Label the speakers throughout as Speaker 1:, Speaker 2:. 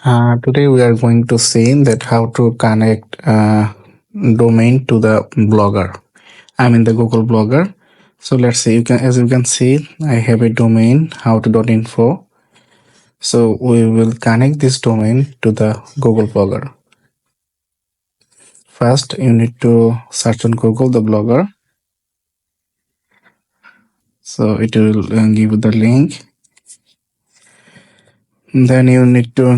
Speaker 1: Today we are going to see that how to connect domain to the blogger. I'm in the Google Blogger. So let's see. As you can see, I have a domain how-to.info. So we will connect this domain to the Google Blogger. First, you need to search on Google the Blogger. So it will give you the link. Then you need to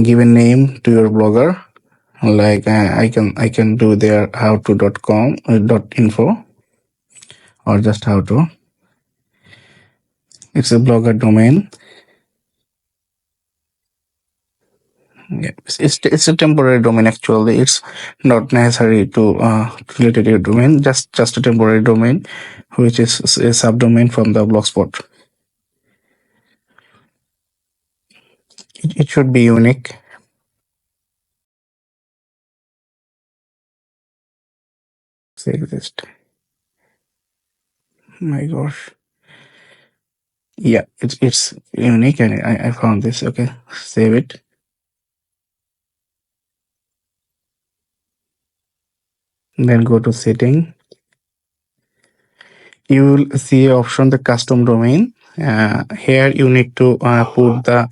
Speaker 1: give a name to your blogger. Like I can do there how-to.com .info or just how to. It's a blogger domain. Yeah, it's a temporary domain actually. It's not necessary to relate to your domain. Just a temporary domain, which is a subdomain from the Blogspot. It should be unique. Exist. My gosh. Yeah, it's unique and I found this. Okay, save it. Then go to setting. You will see option the custom domain. Here you need to put the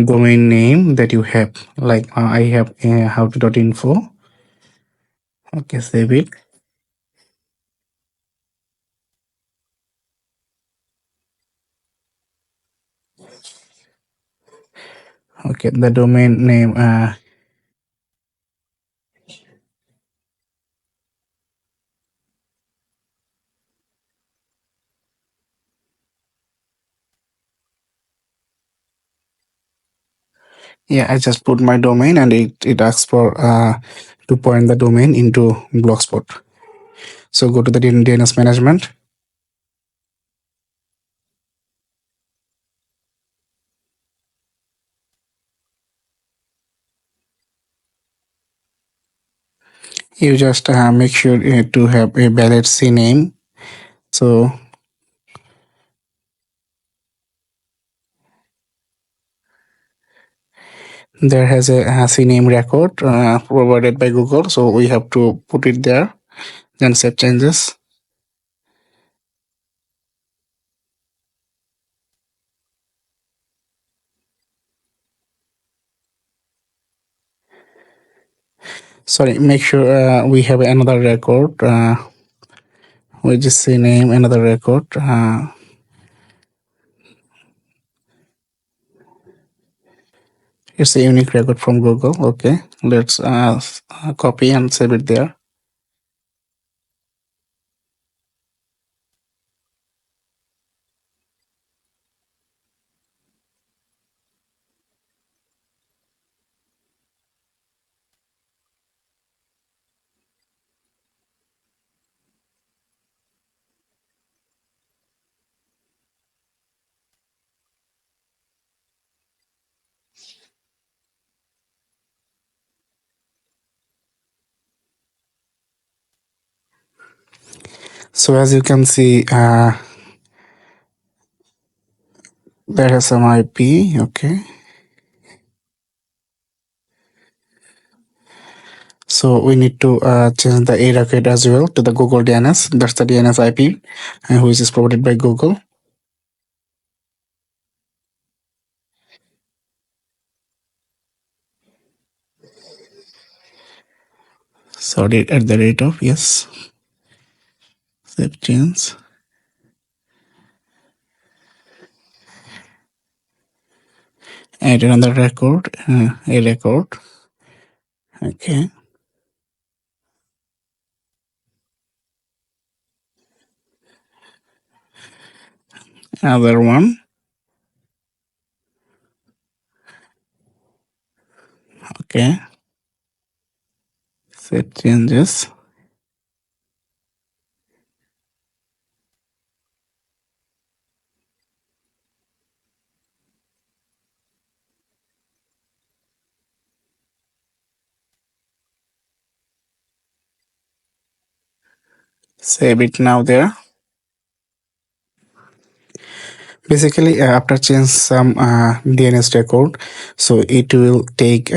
Speaker 1: domain name that you have. Like I have how-to.info. Okay, save it. Okay, the domain name. Yeah, I just put my domain and it asks for to point the domain into Blogspot. So go to the DNS management. You just make sure to have a valid CNAME. So there has a CNAME record provided by Google. So we have to put it there. Then save changes. Sorry, make sure we have another record. We just say name another record. It's a unique record from Google. Okay, let's copy and save it there. So as you can see, there has some IP. Okay. So we need to change the A record as well to the Google DNS. That's the DNS IP, which is provided by Google. Sorry, at the rate of yes. Save change. Add another record, a record. Okay. Another one. Okay. Save changes. Save it now there. Basically, after change some DNS record, so it will take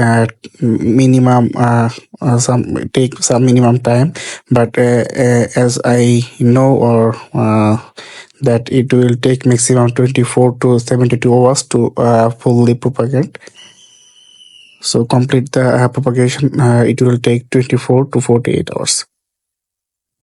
Speaker 1: minimum some minimum time. But as I know, or that it will take maximum 24 to 72 hours to fully propagate. So complete the propagation, it will take 24 to 48 hours.